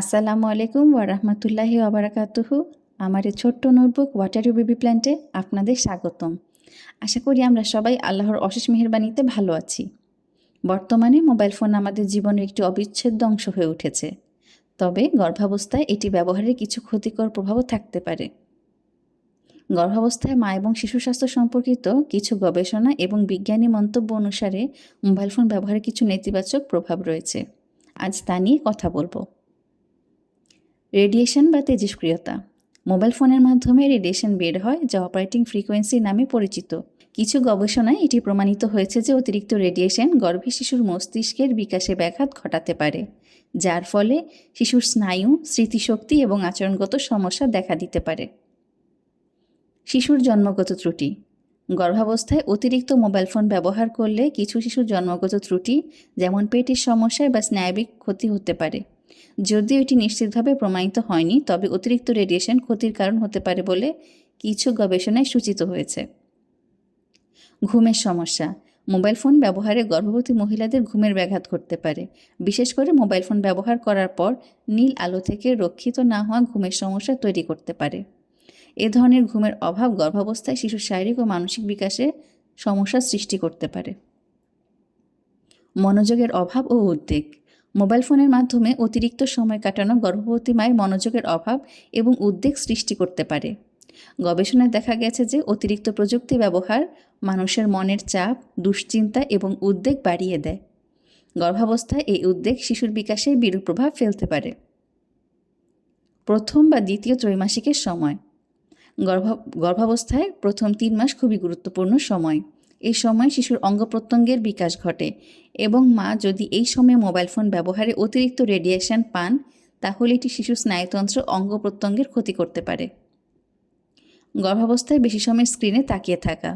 আসসালামু আলাইকুম ওয়া রাহমাতুল্লাহি ওয়া বারাকাতুহু। আমার এই ছোট্ট নোটবুক ওয়াটার ইউ বেবি প্ল্যান্টে আপনাদের স্বাগতম। আশা করি আমরা সবাই আল্লাহর অশেষ মেহেরবানিতে ভালো আছি। বর্তমানে মোবাইল ফোন আমাদের জীবনের একটি অবিচ্ছেদ্য অংশ হয়ে উঠেছে। তবে গর্ভাবস্থায় এটি ব্যবহারের কিছু ক্ষতিকর প্রভাবও থাকতে পারে। গর্ভাবস্থায় মা এবং শিশু স্বাস্থ্য সম্পর্কিত কিছু গবেষণা এবং বিজ্ঞানী মন্তব্য অনুসারে মোবাইল ফোন ব্যবহারের কিছু নেতিবাচক প্রভাব রয়েছে। আজ তা নিয়ে কথা বলবো। রেডিয়েশন বা তেজস্ক্রিয়তা। মোবাইল ফোনের মাধ্যমে রেডিয়েশন বের হয়, যা অপারেটিং ফ্রিকোয়েন্সি নামে পরিচিত। কিছু গবেষণায় এটি প্রমাণিত হয়েছে যে অতিরিক্ত রেডিয়েশন গর্ভে শিশুর মস্তিষ্কের বিকাশে ব্যাঘাত ঘটাতে পারে, যার ফলে শিশুর স্নায়ু, স্মৃতিশক্তি এবং আচরণগত সমস্যা দেখা দিতে পারে। শিশুর জন্মগত ত্রুটি। গর্ভাবস্থায় অতিরিক্ত মোবাইল ফোন ব্যবহার করলে কিছু শিশুর জন্মগত ত্রুটি, যেমন পেটের সমস্যায় বা স্নায়বিক ক্ষতি হতে পারে। যদিও এটি নিশ্চিতভাবে প্রমাণিত হয়নি, তবে অতিরিক্ত রেডিয়েশন ক্ষতির কারণ হতে পারে বলে কিছু গবেষণায় সূচিত হয়েছে। ঘুমের সমস্যা। মোবাইল ফোন ব্যবহারে গর্ভবতী মহিলাদের ঘুমের ব্যাঘাত ঘটতে পারে। বিশেষ করে মোবাইল ফোন ব্যবহার করার পর নীল আলো থেকে রক্ষিত না হওয়া ঘুমের সমস্যা তৈরি করতে পারে। এ ধরনের ঘুমের অভাব গর্ভাবস্থায় শিশুর শারীরিক ও মানসিক বিকাশে সমস্যার সৃষ্টি করতে পারে। মনোযোগের অভাব ও উদ্বেগ। মোবাইল ফোনের মাধ্যমে অতিরিক্ত সময় কাটানো গর্ভবতী মায়ের মনোযোগের অভাব এবং উদ্বেগ সৃষ্টি করতে পারে। গবেষণায় দেখা গেছে যে অতিরিক্ত প্রযুক্তি ব্যবহার মানুষের মনের চাপ, দুশ্চিন্তা এবং উদ্বেগ বাড়িয়ে দেয়। গর্ভাবস্থায় এই উদ্বেগ শিশুর বিকাশে বিরূপ প্রভাব ফেলতে পারে। প্রথম বা দ্বিতীয় ত্রৈমাসিকের সময়। গর্ভাবস্থায় প্রথম 3 মাস খুবই গুরুত্বপূর্ণ সময়। এই সময় শিশুর অঙ্গপ্রত্যঙ্গের বিকাশ ঘটে এবং মা যদি এই সময়ে মোবাইল ফোন ব্যবহারে অতিরিক্ত রেডিয়েশন পান, তাহলে এটি শিশুর স্নায়ুতন্ত্র, অঙ্গপ্রত্যঙ্গের ক্ষতি করতে পারে। গর্ভাবস্থায় বেশি সময় স্ক্রিনে তাকিয়ে থাকা।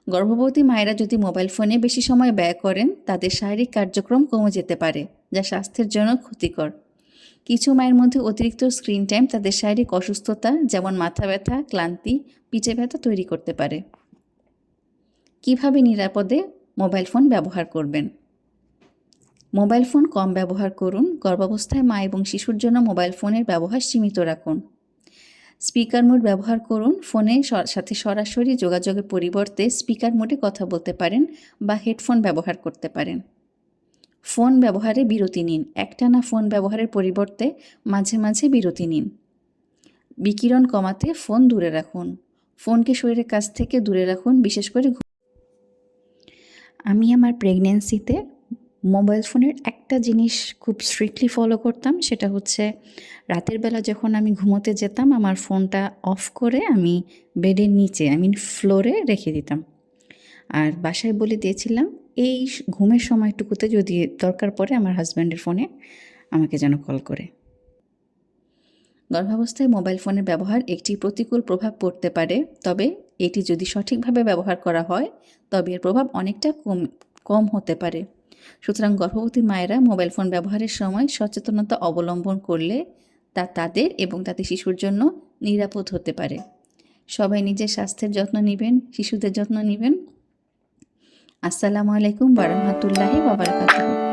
গর্ভবতী মায়েরা যদি মোবাইল ফোনে বেশি সময় ব্যয় করেন, তাদের শারীরিক কার্যক্রম কমে যেতে পারে, যা স্বাস্থ্যের জন্য ক্ষতিকর। কিছু মায়ের মধ্যে অতিরিক্ত স্ক্রিন টাইম তাদের শারীরিক অসুস্থতা, যেমন মাথা ব্যথা, ক্লান্তি, পিঠে ব্যথা তৈরি করতে পারে। কিভাবে নিরাপদে মোবাইল ফোন ব্যবহার করবেন? মোবাইল ফোন কম ব্যবহার করুন। গর্ভাবস্থায় মা এবং শিশুর জন্য মোবাইল ফোনের ব্যবহার সীমিত রাখুন। স্পিকার মোড ব্যবহার করুন। ফোনের সাথে সরাসরি যোগাযোগের পরিবর্তে স্পিকার মোডে কথা বলতে পারেন বা হেডফোন ব্যবহার করতে পারেন। ফোন ব্যবহারে বিরতি নিন। একটানা ফোন ব্যবহারের পরিবর্তে মাঝে মাঝে বিরতি নিন। বিকিরণ কমাতে ফোন দূরে রাখুন। ফোনকে শরীরের কাছ থেকে দূরে রাখুন, বিশেষ করে আমি আমার প্রেগন্যান্সিতে মোবাইল ফোনের একটা জিনিস খুব স্ট্রিক্টলি ফলো করতাম। সেটা হচ্ছে রাতের বেলা যখন আমি ঘুমোতে যেতাম, আমার ফোনটা অফ করে আমি বেডের নিচে, ফ্লোরে রেখে দিতাম। আর বাসায় বলে দিয়েছিলাম এই ঘুমের সময়টুকুতে যদি দরকার পড়ে আমার হাজব্যান্ডের ফোনে আমাকে যেন কল করে। গর্ভাবস্থায় মোবাইল ফোনের ব্যবহার একটি প্রতিকূল প্রভাব পড়তে পারে, তবে এটি যদি সঠিকভাবে ব্যবহার করা হয় তবে এর প্রভাব অনেকটা কম হতে পারে। সুতরাং গর্ভবতী মায়েরা মোবাইল ফোন ব্যবহারের সময় সচেতনতা অবলম্বন করলে তা তাদের এবং তাদের শিশুর জন্য নিরাপদ হতে পারে। সবাই নিজের স্বাস্থ্যের যত্ন নেবেন, শিশুদের যত্ন নেবেন। আসসালামু আলাইকুম ওয়া রাহমাতুল্লাহি ওয়া বারাকাতুহু।